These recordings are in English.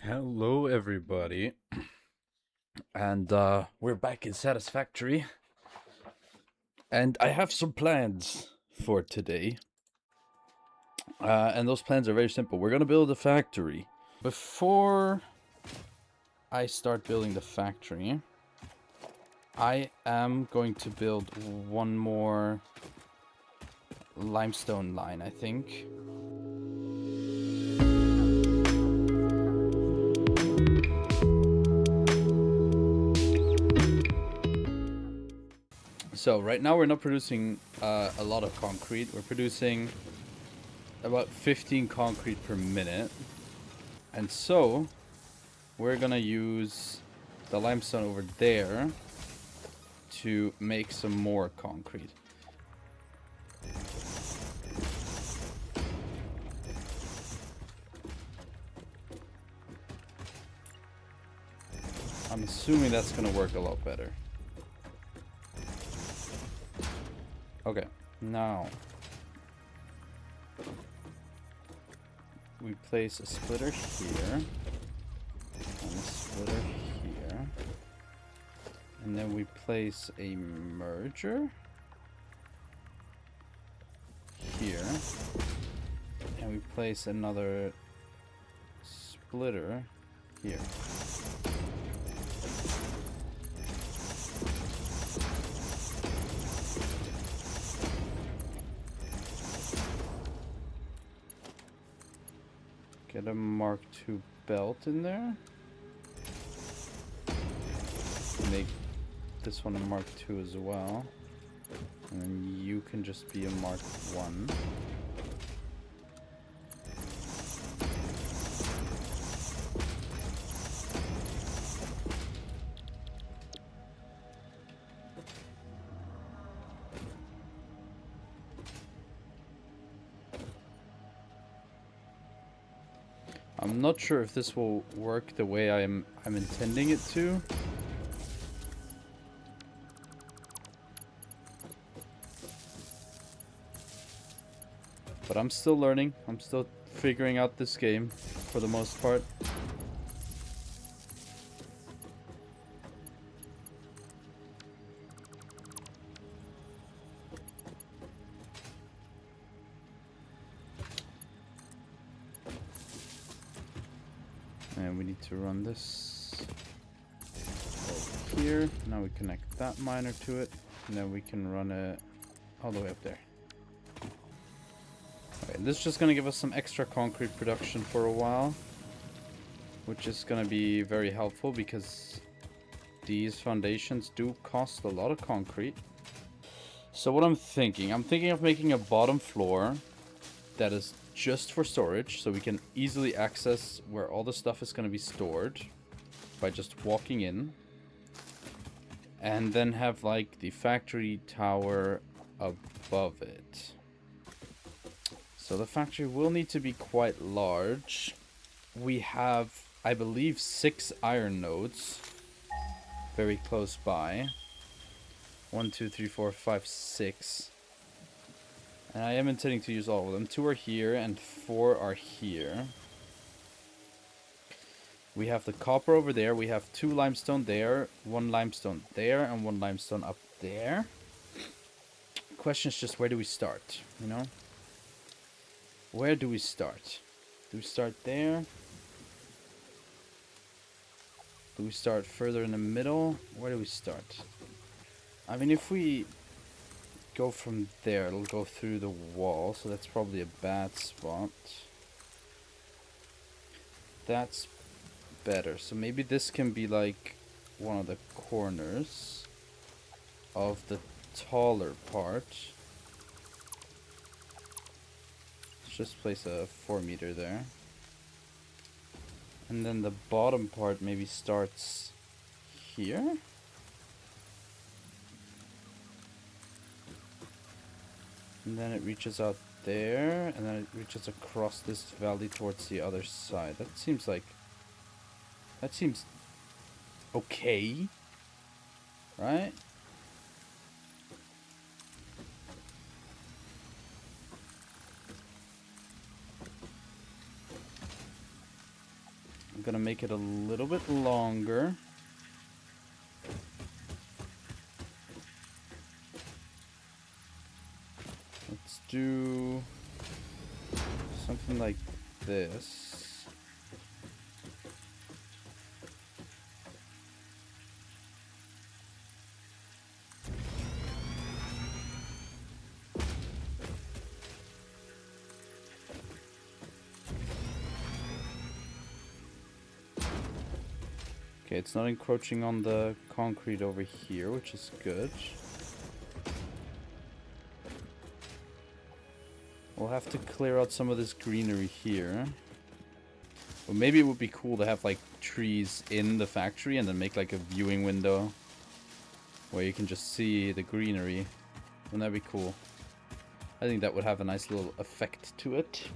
Hello, everybody, and we're back in Satisfactory, and I have some plans for today, and those plans are very simple. We're gonna build a factory. Before I start building the factory, I am going to build one more limestone line, I think. So right now we're not producing a lot of concrete. We're producing about 15 concrete per minute. And so we're gonna use the limestone over there to make some more concrete. I'm assuming that's gonna work a lot better. Okay, now we place a splitter here and a splitter here, and then we place a merger here, and we place another splitter here. Get a Mark II belt in there. Make this one a Mark II as well. And then you can just be a Mark I. I'm not sure if this will work the way I'm intending it to. But I'm still learning. I'm still figuring out this game for the most part. And we need to run this over here. Now we connect that miner to it. And then we can run it all the way up there. Okay, this is just going to give us some extra concrete production for a while. Which is going to be very helpful because these foundations do cost a lot of concrete. So what I'm thinking of making a bottom floor that is just for storage, so we can easily access where all the stuff is going to be stored by just walking in. And then have like the factory tower above it. So the factory will need to be quite large. We have, I believe, 6 iron nodes very close by. 1, 2, 3, 4, 5, 6. And I am intending to use all of them. 2 are here and 4 are here. We have the copper over there. We have 2 limestone there, 1 limestone there, and 1 limestone up there. The question is just, where do we start, you know? Where do we start? Do we start there? Do we start further in the middle? Where do we start? I mean, if we go from there, it'll go through the wall, so that's probably a bad spot. That's better. So maybe this can be like one of the corners of the taller part. Let's just place a 4 meter there. And then the bottom part maybe starts here. And then it reaches out there, and then it reaches across this valley towards the other side. That seems okay, right? I'm gonna make it a little bit longer. Let's do something like this. Okay, it's not encroaching on the concrete over here, which is good. We'll have to clear out some of this greenery here. Well, maybe it would be cool to have, like, trees in the factory and then make, like, a viewing window where you can just see the greenery. Wouldn't that be cool? I think that would have a nice little effect to it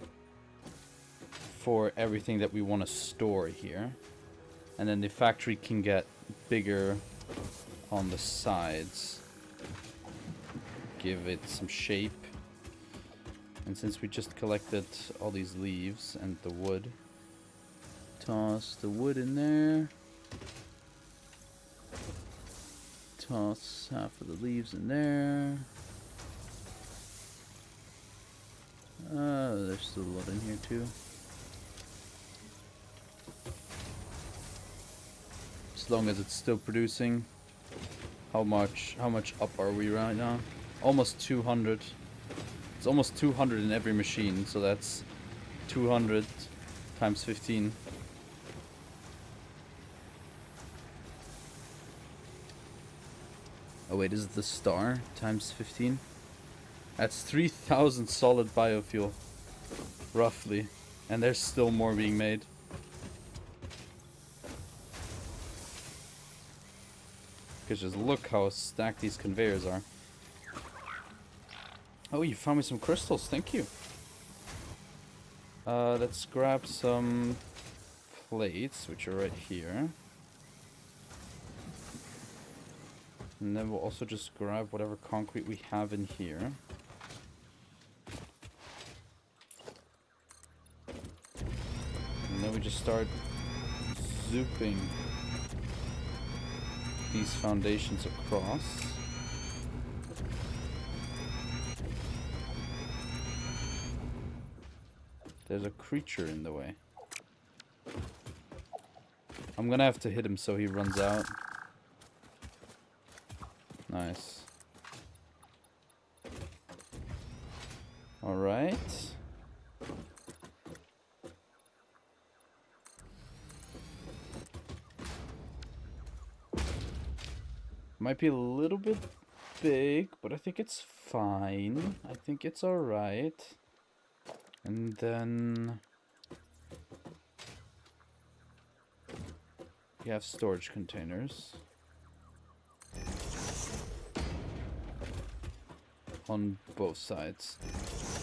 for everything that we want to store here. And then the factory can get bigger on the sides. Give it some shape. And since we just collected all these leaves and the wood, toss the wood in there. Toss half of the leaves in there. There's still a lot in here too. As long as it's still producing. How much up are we right now? Almost 200. It's almost 200 in every machine, so that's 200 times 15. Oh wait, is it the star times 15? That's 3,000 solid biofuel, roughly. And there's still more being made. Because just look how stacked these conveyors are. Oh, you found me some crystals. Thank you. Let's grab some plates, which are right here. And then we'll also just grab whatever concrete we have in here. And then we just start zooping these foundations across. There's a creature in the way. I'm gonna have to hit him so he runs out. Nice. Alright. Might be a little bit big, but I think it's fine. I think it's alright. And then you have storage containers on both sides.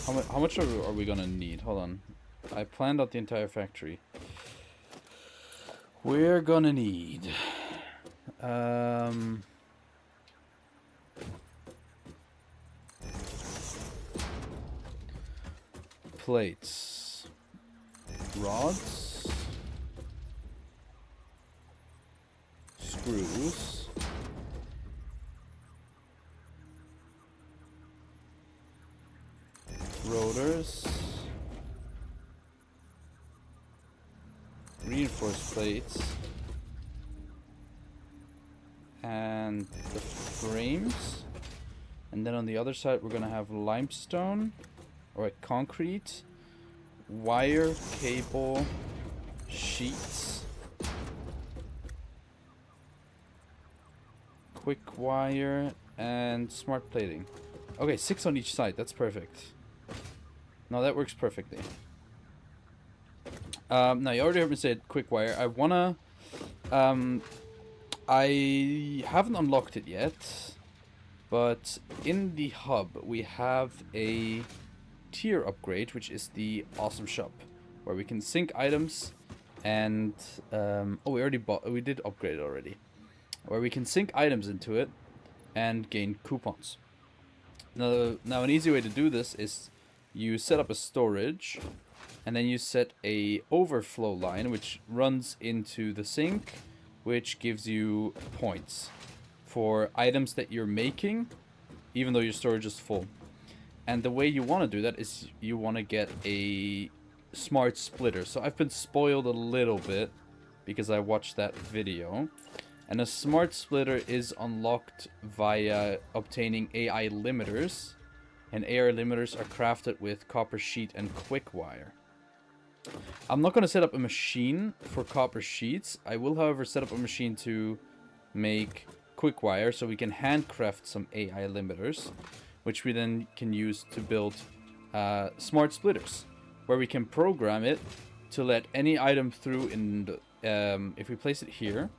How much are we gonna need? Hold on. I planned out the entire factory. We're gonna need plates, rods, screws, rotors, reinforced plates, and the frames. And then on the other side we're gonna have limestone or concrete, wire, cable, sheets, quick wire, and smart plating. Okay, 6 on each side. That's perfect. No, that works perfectly. Now you already heard me say quick wire. I wanna, I haven't unlocked it yet, but in the hub we have a tier upgrade, which is the awesome shop, where we can sync items and oh, we did upgrade it already, where we can sync items into it and gain coupons. Now an easy way to do this is you set up a storage And then you set a overflow line, which runs into the sink, which gives you points for items that you're making, even though your storage is full. And the way you want to do that is you want to get a smart splitter. So I've been spoiled a little bit because I watched that video. And a smart splitter is unlocked via obtaining AI limiters. And AI limiters are crafted with copper sheet and quick wire. I'm not going to set up a machine for copper sheets. I will, however, set up a machine to make quick wire so we can handcraft some AI limiters, which we then can use to build smart splitters, where we can program it to let any item through in the, if we place it here.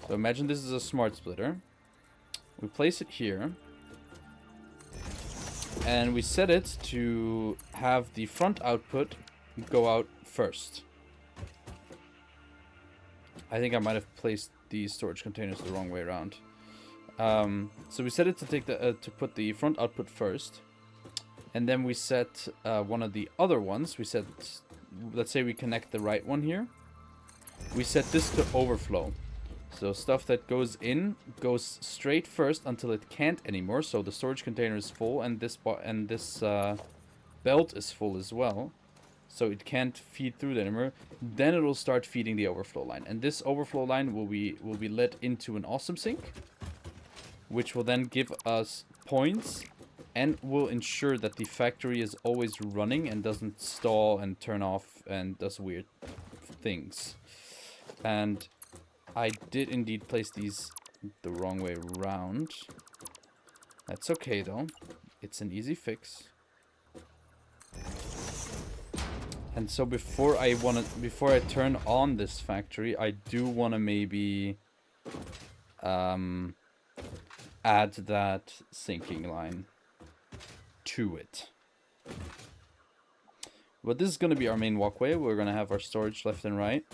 So imagine this is a smart splitter. We place it here. And we set it to have the front output go out first. I think I might have placed these storage containers the wrong way around. So we set it to take the to put the front output first, and then we set one of the other ones. We set, let's say we connect the right one here. We set this to overflow. So stuff that goes in goes straight first until it can't anymore. So the storage container is full, and this belt is full as well. So it can't feed through that anymore. Then it will start feeding the overflow line, and this overflow line will be led into an awesome sink, which will then give us points and will ensure that the factory is always running and doesn't stall and turn off and does weird things. And I did indeed place these the wrong way around. That's okay though. It's an easy fix. And so before I turn on this factory, I do want to maybe add that sinking line to it. But this is going to be our main walkway. We're going to have our storage left and right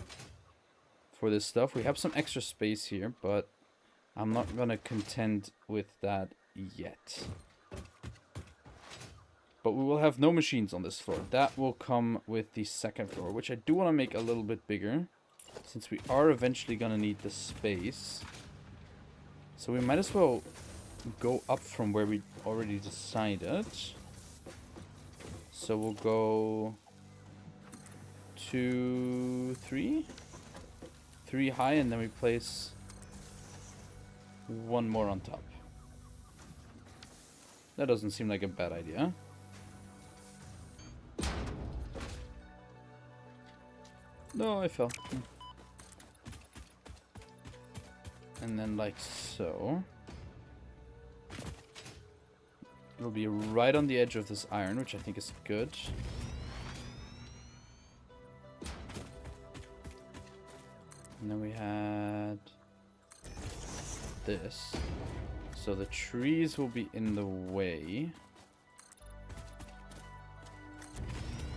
for this stuff. We have some extra space here, but I'm not going to contend with that yet. But we will have no machines on this floor. That will come with the second floor, which I do want to make a little bit bigger, since we are eventually going to need the space. So we might as well go up from where we already decided. So we'll go 2, 3. 3 high, and then we place one more on top. That doesn't seem like a bad idea. No, I fell. And then like so. It'll be right on the edge of this iron, which I think is good. And then we had this. So the trees will be in the way.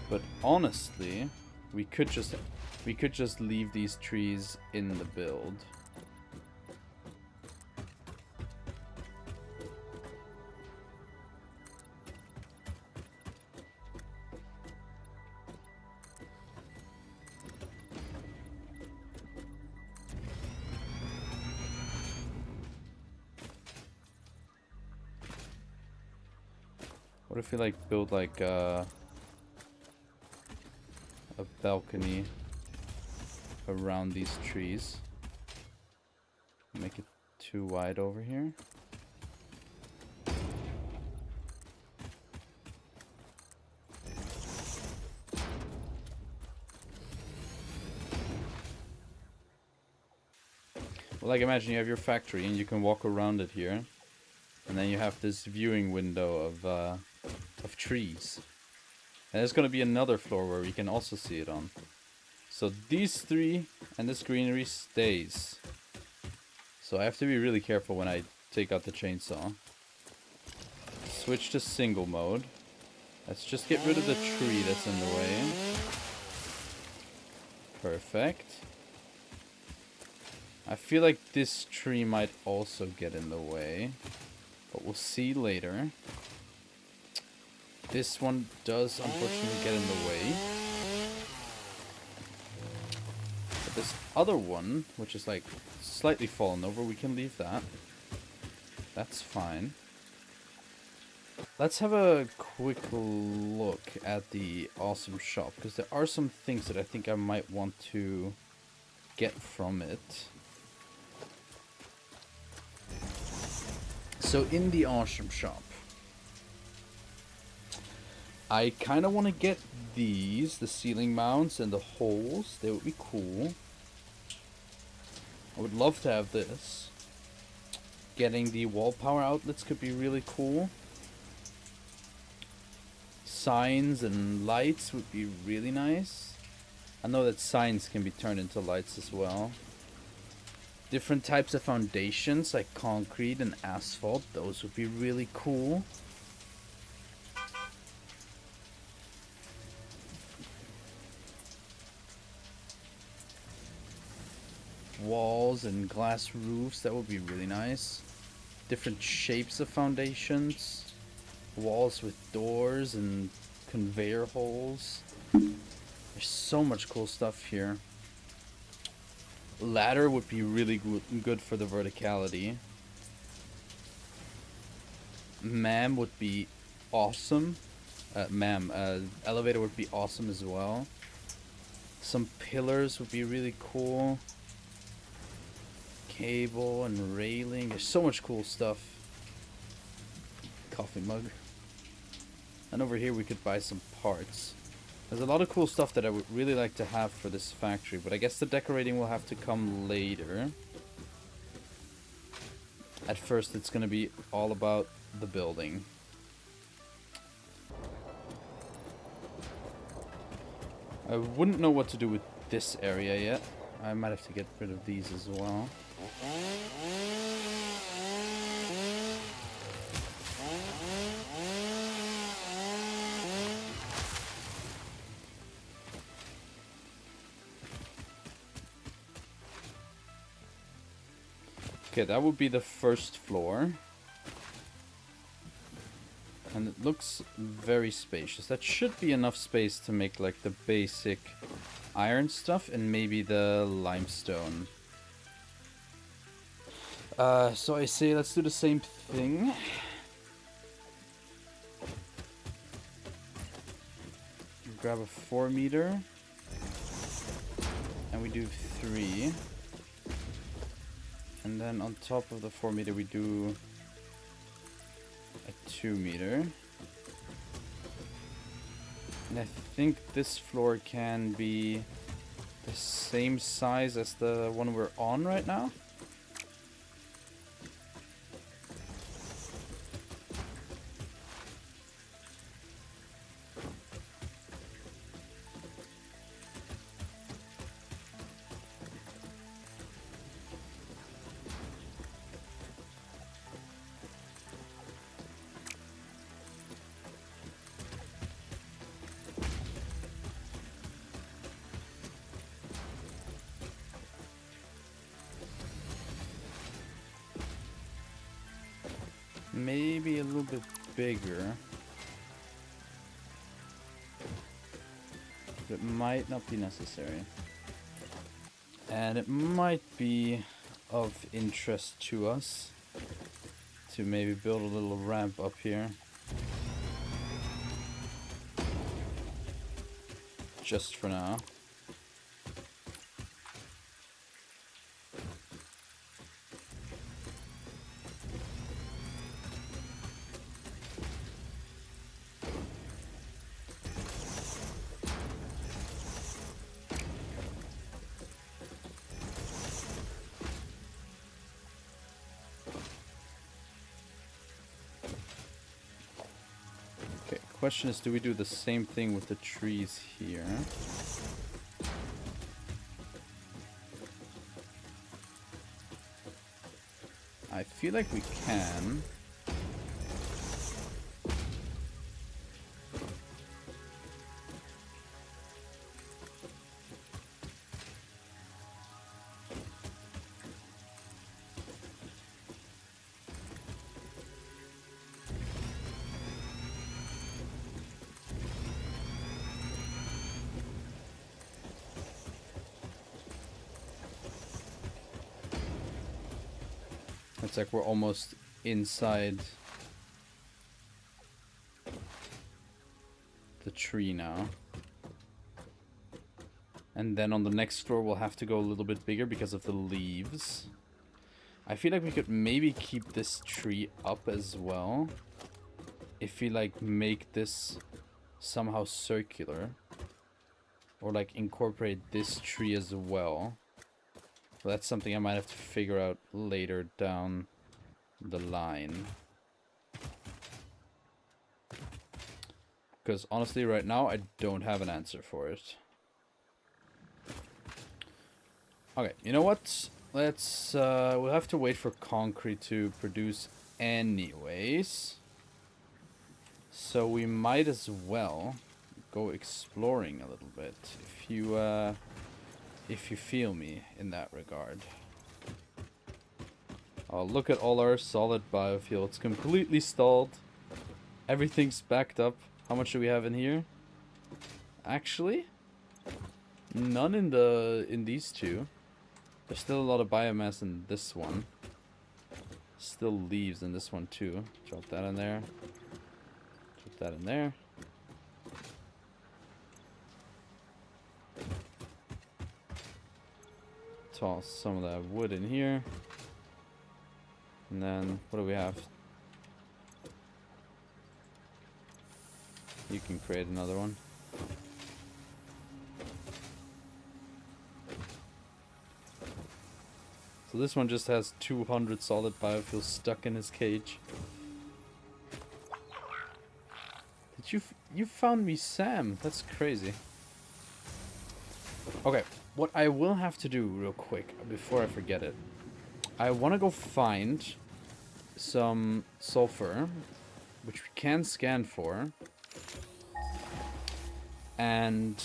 But honestly, we could just leave these trees in the build. What if we like build like a balcony around these trees? Make it too wide over here. Well, like imagine you have your factory and you can walk around it here, and then you have this viewing window of trees. And there's going to be another floor where we can also see it on. So these three and this greenery stays. So I have to be really careful when I take out the chainsaw. Switch to single mode. Let's just get rid of the tree that's in the way. Perfect. I feel like this tree might also get in the way, but we'll see later. This one does unfortunately get in the way. other one, which is like slightly fallen over, we can leave that. That's fine. Let's have a quick look at the awesome shop, because there are some things that I think I might want to get from it. So in the awesome shop, I kind of want to get these, the ceiling mounts and the holes. They would be cool. I would love to have this. Getting the wall power outlets could be really cool. Signs and lights would be really nice. I know that signs can be turned into lights as well. Different types of foundations like concrete and asphalt, those would be really cool. Walls and glass roofs, that would be really nice. Different shapes of foundations. Walls with doors and conveyor holes. There's so much cool stuff here. Ladder would be really good for the verticality. Ma'am would be awesome. Elevator would be awesome as well. Some pillars would be really cool. Cable and railing. There's so much cool stuff. Coffee mug. And over here we could buy some parts. There's a lot of cool stuff that I would really like to have for this factory, but I guess the decorating will have to come later. At first it's going to be all about the building. I wouldn't know what to do with this area yet. I might have to get rid of these as well. Okay, that would be the first floor. And it looks very spacious. That should be enough space to make like the basic iron stuff and maybe the limestone. So I say let's do the same thing. Grab a 4 meter. And we do 3. And then on top of the 4 meter we do a 2 meter. And I think this floor can be the same size as the one we're on right now. Maybe a little bit bigger. But it might not be necessary. And it might be of interest to us to maybe build a little ramp up here. Just for now. Question is, do we do the same thing with the trees here? I feel like we can. It's like we're almost inside the tree now. And then on the next floor we'll have to go a little bit bigger because of the leaves. I feel like we could maybe keep this tree up as well. If we like make this somehow circular. Or like incorporate this tree as well. But that's something I might have to figure out later down the line. Because honestly right now I don't have an answer for it. Okay, you know what? Let's, we'll have to wait for concrete to produce anyways. So we might as well go exploring a little bit, if you feel me in that regard. Oh, look at all our solid biofuel. It's completely stalled. Everything's backed up. How much do we have in here? Actually, none in these two. There's still a lot of biomass in this one. Still leaves in this one too. Drop that in there. Drop that in there. Toss some of that wood in here. And then, what do we have? You can create another one. So this one just has 200 solid biofuel stuck in his cage. Did you found me, Sam? That's crazy. Okay, what I will have to do real quick before I forget it. I want to go find some sulfur, which we can scan for. And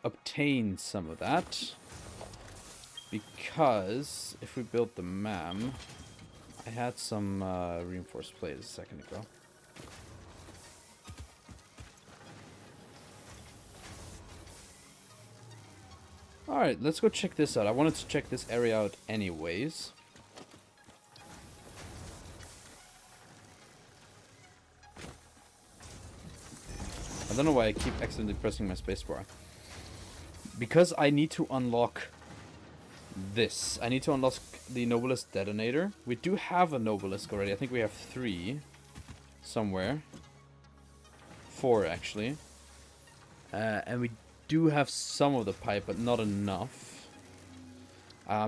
obtain some of that. Because if we build the MAM, I had some reinforced plates a second ago. Alright, let's go check this out. I wanted to check this area out anyways. I don't know why I keep accidentally pressing my spacebar. Because I need to unlock this. I need to unlock the Nobilis detonator. We do have a Nobilis already. I think we have 3 somewhere. 4 actually. And we do have some of the pipe, but not enough.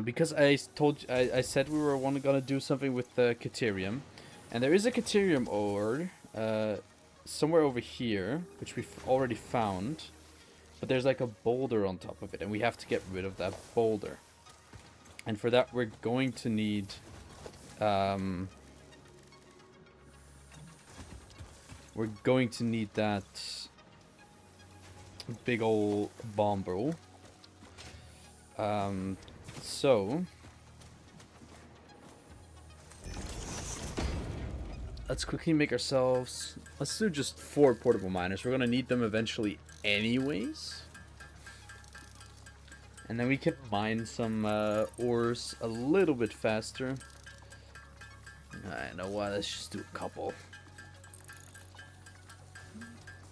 Because I said we were gonna do something with the Caterium. And there is a Caterium ore somewhere over here, which we've already found. But there's like a boulder on top of it, and we have to get rid of that boulder. And for that, we're going to need that big old bomb, bro. So let's quickly make ourselves. Let's do just 4 portable miners. We're gonna need them eventually, anyways. And then we can mine some ores a little bit faster. I know what, let's just do a couple.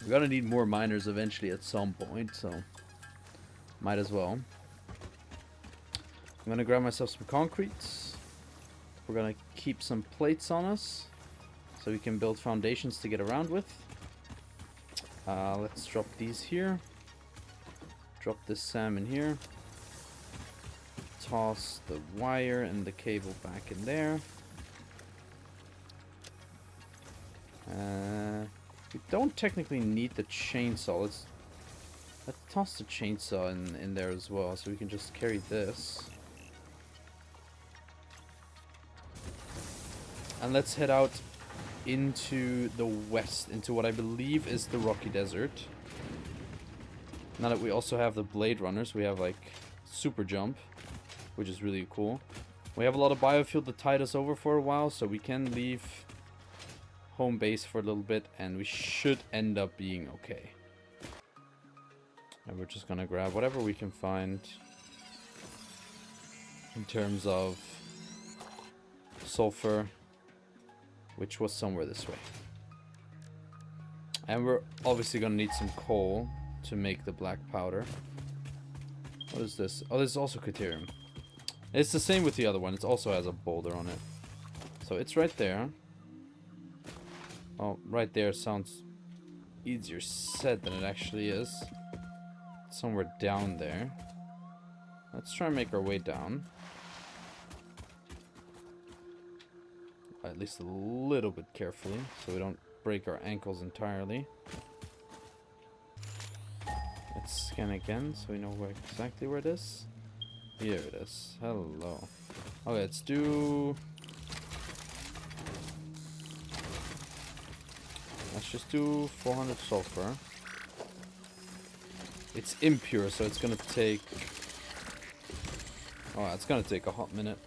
We're gonna need more miners eventually at some point, so might as well. I'm gonna grab myself some concrete. We're gonna keep some plates on us so we can build foundations to get around with. Let's drop these here. Drop this salmon here. Toss the wire and the cable back in there. We don't technically need the chainsaw. Let's toss the chainsaw in there as well, so we can just carry this. And let's head out into the west, into what I believe is the Rocky Desert. Now that we also have the Blade Runners, we have like super jump, which is really cool. We have a lot of biofuel to tide us over for a while, so we can leave home base for a little bit, and we should end up being okay. And we're just gonna grab whatever we can find in terms of sulfur, which was somewhere this way. And we're obviously gonna need some coal to make the black powder. What is this? Oh, this is also Criterium. It's the same with the other one. It also has a boulder on it. So it's right there. Oh, right there sounds easier said than it actually is. It's somewhere down there. Let's try and make our way down. At least a little bit carefully, so we don't break our ankles entirely. Let's scan again, so we know exactly where it is. Here it is. Hello. Okay, let's do... Let's just do 400 sulfur. It's impure, so it's gonna take... Oh, it's gonna take a hot minute.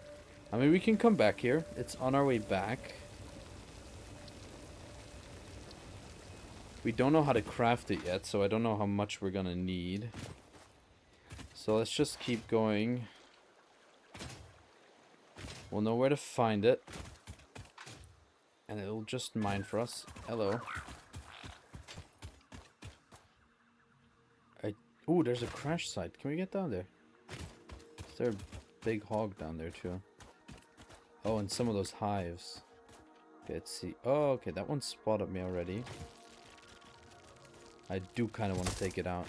I mean, we can come back here. It's on our way back. We don't know how to craft it yet, so I don't know how much we're gonna need. So let's just keep going. We'll know where to find it. And it'll just mine for us. Hello. Ooh, there's a crash site. Can we get down there? Is there a big hog down there too? Oh, and some of those hives. Okay, let's see. Oh, okay, that one spotted me already. I do kind of want to take it out.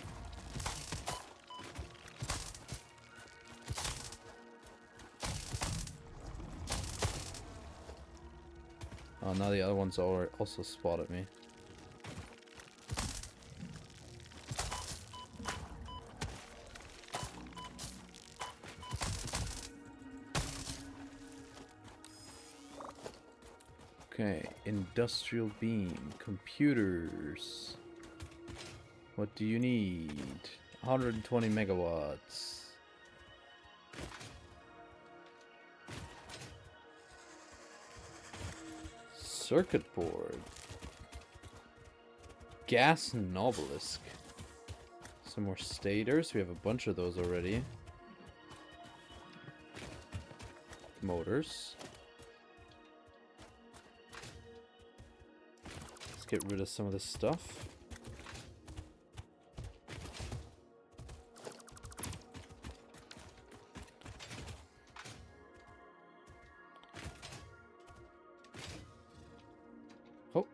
Oh, now the other one's also spotted me. Okay, industrial beam, computers. What do you need? 120 megawatts. Circuit board. Gas Nobelisk. Some more stators. We have a bunch of those already. Motors. Let's get rid of some of this stuff. Oh.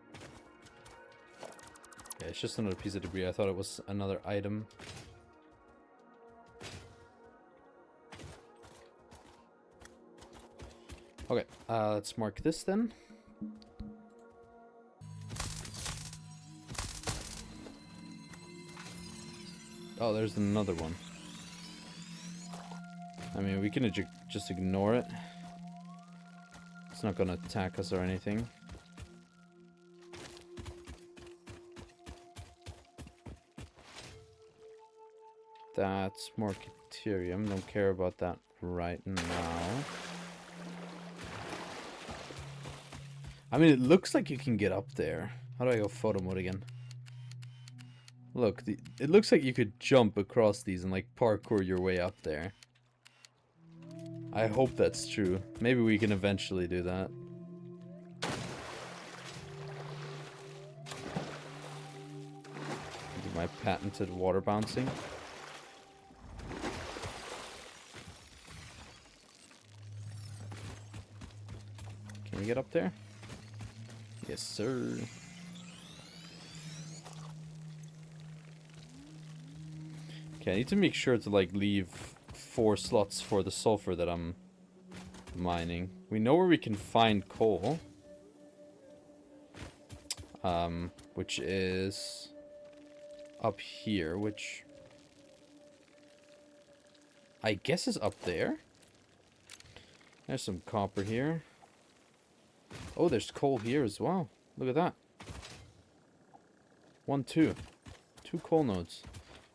Yeah, it's just another piece of debris. I thought it was another item. Okay, let's mark this then. Oh, there's another one. I mean, we can just ignore it. It's not gonna attack us or anything. That's more Criterium. Don't care about that right now. I mean, it looks like you can get up there. How do I go photo mode again? Look, it looks like you could jump across these and like parkour your way up there. I hope that's true. Maybe we can eventually do that. Do my patented water bouncing. Can we get up there? Yes, sir. Okay, I need to make sure to like leave 4 slots for the sulfur that I'm mining. We know where we can find coal. Which is up here, which I guess is up there. There's some copper here. Oh, there's coal here as well. Look at that. 1, 2. 2 coal nodes.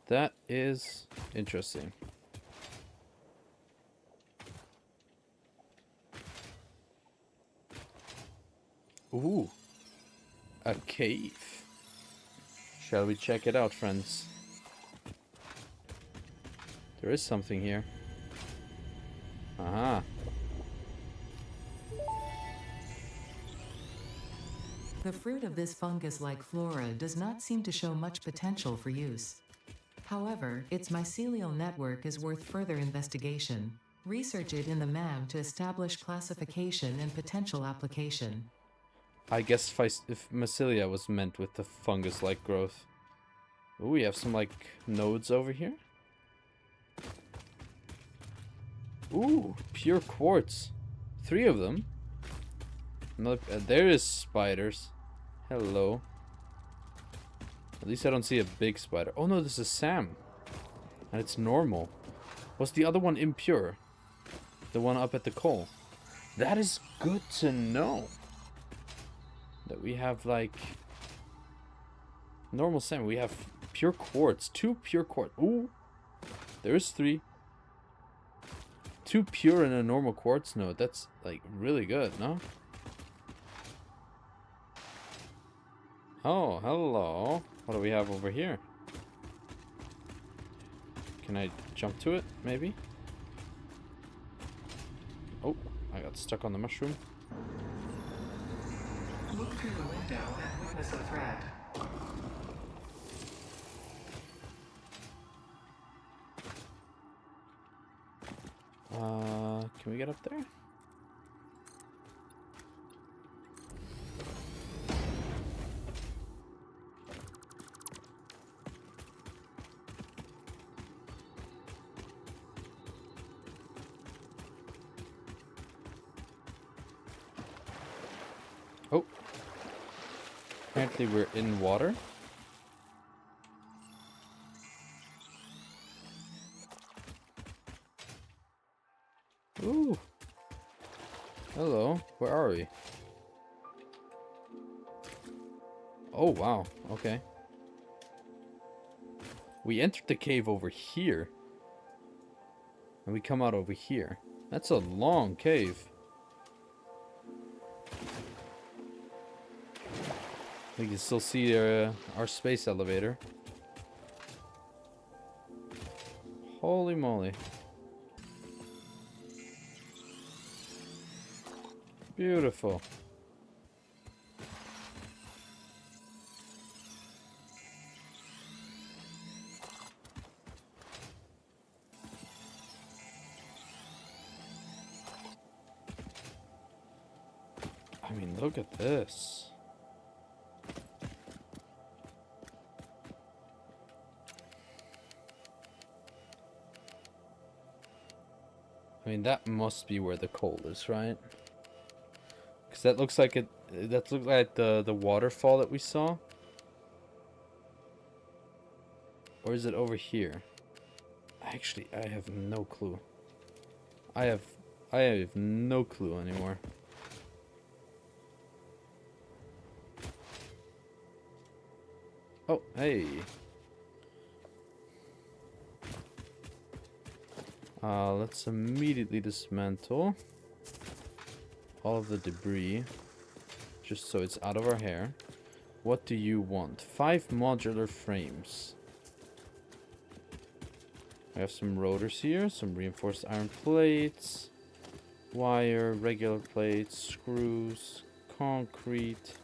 That is interesting. Ooh. A cave. Shall we check it out, friends? There is something here. Aha. The fruit of this fungus-like flora does not seem to show much potential for use. However, its mycelial network is worth further investigation. Research it in the MAM to establish classification and potential application. I guess if mycelia was meant with the fungus-like growth. Ooh, we have some, like, nodes over here. Ooh, pure quartz. 3 of them. Look, there is spiders. Hello. At least I don't see a big spider. Oh no, this is Sam. And it's normal. Was the other one impure? The one up at the coal. That is good to know. That we have, like, normal Sam. We have pure quartz. 2 pure quartz. Ooh. There's 3. 2 pure and a normal quartz node. That's, like, really good, no? Oh, hello. What do we have over here? Can I jump to it, maybe? Oh, I got stuck on the mushroom. Look through the window and witness a threat. Can we get up there? Oh. Apparently we're in water. Ooh. Hello. Where are we? Oh, wow. Okay. We entered the cave over here. And we come out over here. That's a long cave. We can still see our space elevator. Holy moly. Beautiful. I mean, look at this. I mean, that must be where the coal is, right? Because that looks like it. That looks like the waterfall that we saw. Or is it over here? Actually, I have no clue. I have no clue anymore. Oh, hey. Let's immediately dismantle all of the debris, just so it's out of our hair. What do you want? 5 modular frames. We have some rotors here, some reinforced iron plates, wire, regular plates, screws, concrete.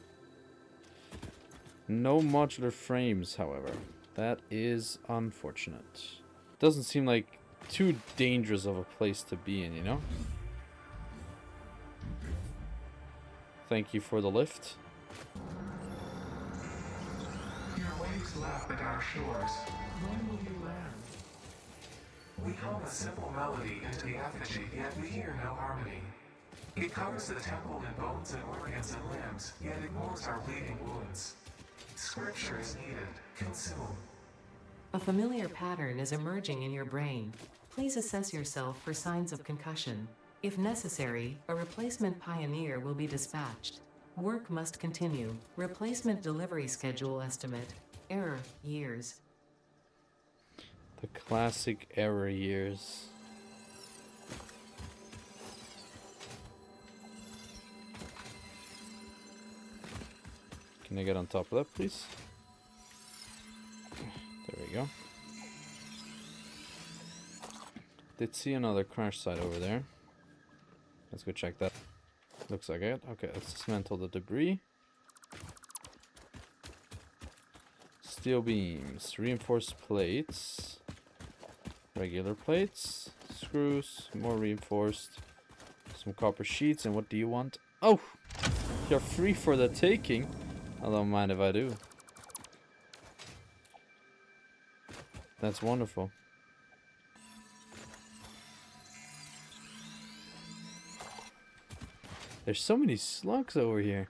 No modular frames, however. That is unfortunate. Doesn't seem like too dangerous of a place to be in, you know? Thank you for the lift. Your waves lap at our shores. When will you land? We hum a simple melody into the effigy, yet we hear no harmony. It covers the temple in bones and organs and limbs, yet ignores our bleeding wounds. Scripture is needed. Consume. A familiar pattern is emerging in your brain. Please assess yourself for signs of concussion. If necessary, a replacement pioneer will be dispatched. Work must continue. Replacement delivery schedule estimate. Error years. The classic error years. Can I get on top of that, please? There we go. Did see another crash site over there. Let's go check that. Looks like it. Okay, let's dismantle the debris. Steel beams, reinforced plates, regular plates, screws, more reinforced, some copper sheets, and what do you want? Oh! You're free for the taking. I don't mind if I do. That's wonderful. There's so many slugs over here.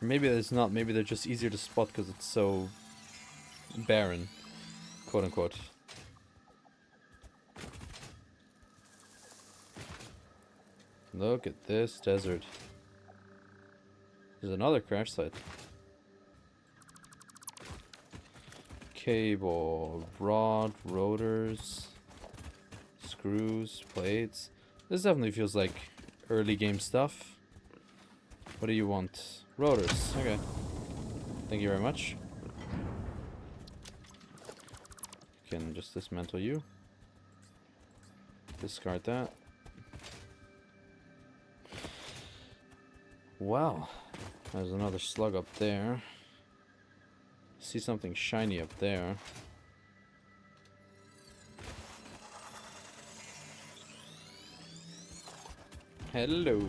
Maybe there's not. Maybe they're just easier to spot because it's so barren, quote unquote. Look at this desert. There's another crash site. Cable, rod, rotors, screws, plates. This definitely feels like early game stuff. What do you want? Rotors. Okay. Thank you very much. Can just dismantle you. Discard that. Wow. There's another slug up there. See something shiny up there. Hello.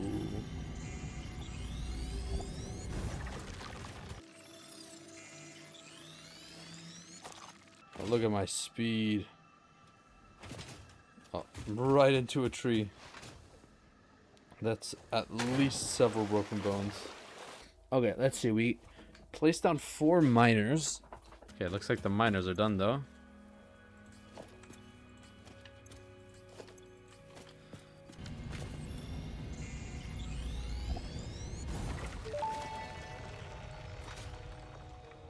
Oh, look at my speed. Oh, right into a tree. That's at least several broken bones. Okay, let's see. We placed down 4 miners. Okay, looks like the miners are done though.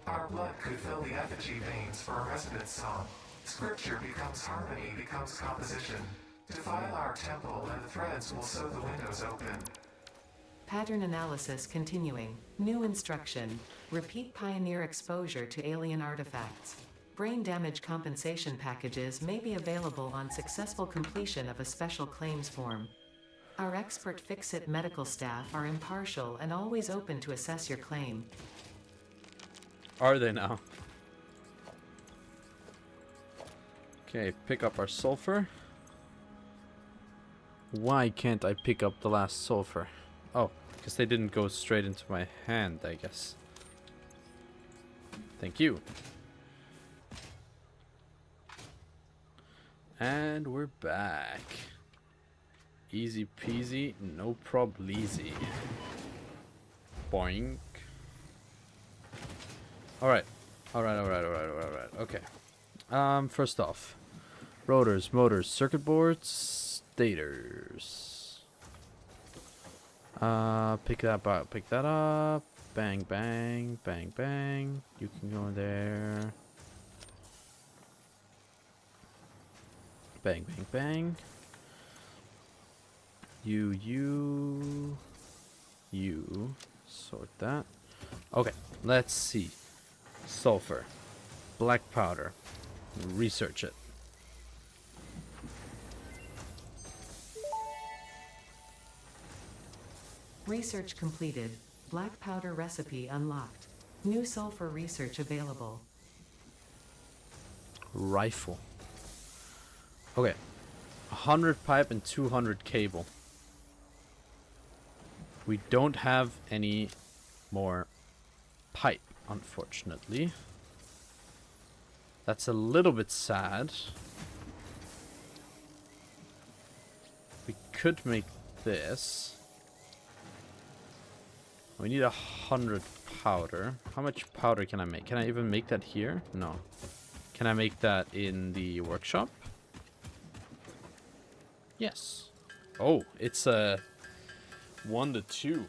Our blood could fill the effigy veins for a resonance song. Scripture becomes harmony, becomes composition. Defile our temple and the threads will sew the windows open. Pattern analysis continuing. New instruction. Repeat pioneer exposure to alien artifacts. Brain damage compensation packages may be available on successful completion of a special claims form. Our expert Fix-It medical staff are impartial and always open to assess your claim. Are they now? Okay, pick up our sulfur. Why can't I pick up the last sulfur? Oh, because they didn't go straight into my hand, I guess. Thank you. And we're back. Easy peasy, no probleasy. Boink. Alright. Alright. Okay. First off. Rotors, motors, circuit boards, stators. Pick that up, pick that up. Bang, bang, bang, bang. You can go in there. Bang, bang, bang. You. Sort that. Okay, let's see. Sulfur. Black powder. Research it. Research completed. Black powder recipe unlocked. New sulfur research available. Rifle. Okay. 100 pipe and 200 cable. We don't have any more pipe, unfortunately. That's a little bit sad. We could make this. We need 100 powder. How much powder can I make? Can I even make that here? No. Can I make that in the workshop? Yes. Oh, it's a 1 to 2.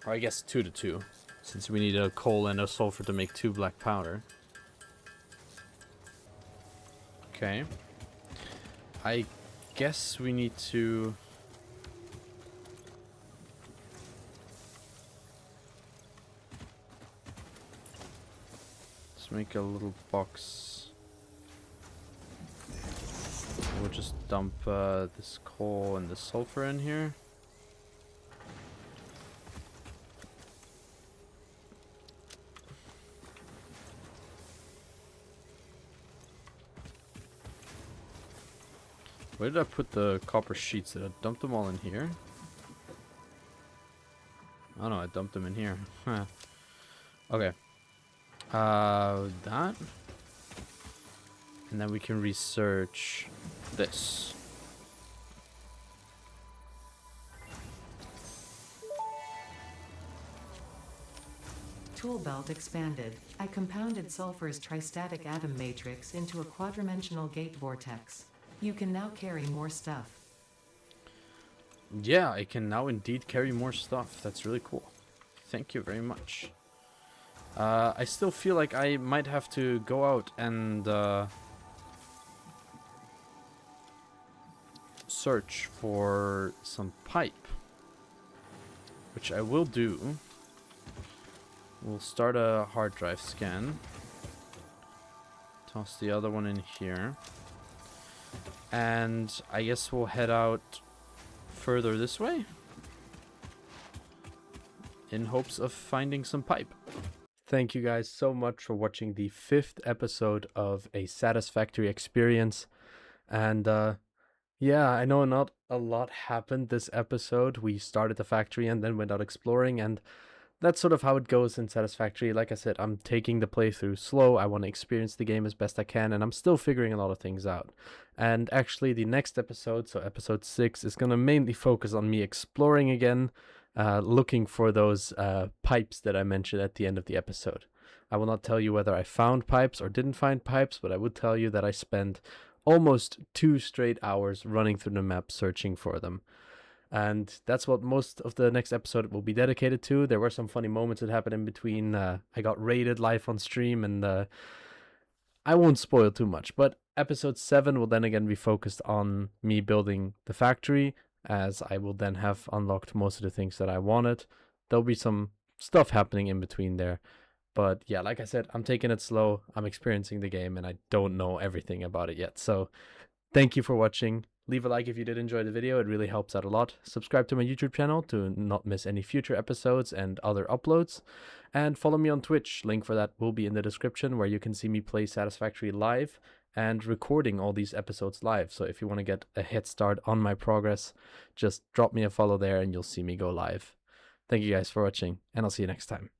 Or I guess 2 to 2. Since we need a coal and a sulfur to make 2 black powder. Okay. I guess we need to... let's make a little box. We'll just dump this coal and the sulfur in here. Where did I put the copper sheets? Did I dump them all in here? Oh no, I dumped them in here. Okay. That. And then we can research this. Tool belt expanded. I compounded sulfur's tristatic atom matrix into a quadrimensional gate vortex. You can now carry more stuff. Yeah, I can now indeed carry more stuff. That's really cool. Thank you very much. I still feel like I might have to go out and search for some pipe, which I will do. We'll start a hard drive scan. Toss the other one in here. And I guess we'll head out further this way in hopes of finding some pipe. Thank you guys so much for watching the 5th episode of a Satisfactory experience. And yeah, I know not a lot happened this episode. We started the factory and then went out exploring, and that's sort of how it goes in Satisfactory. Like I said, I'm taking the playthrough slow. I want to experience the game as best I can, and I'm still figuring a lot of things out. And actually, the next episode, so episode 6, is going to mainly focus on me exploring again, looking for those pipes that I mentioned at the end of the episode. I will not tell you whether I found pipes or didn't find pipes, but I would tell you that I spent almost 2 straight hours running through the map searching for them. And that's what most of the next episode will be dedicated to. There were some funny moments that happened in between. I got raided live on stream, and I won't spoil too much. But episode 7 will then again be focused on me building the factory, as I will then have unlocked most of the things that I wanted. There'll be some stuff happening in between there. But yeah, like I said, I'm taking it slow. I'm experiencing the game, and I don't know everything about it yet. So thank you for watching. Leave a like if you did enjoy the video. It really helps out a lot. Subscribe to my YouTube channel to not miss any future episodes and other uploads. And follow me on Twitch. Link for that will be in the description, where you can see me play Satisfactory live and recording all these episodes live. So if you want to get a head start on my progress, just drop me a follow there and you'll see me go live. Thank you guys for watching, and I'll see you next time.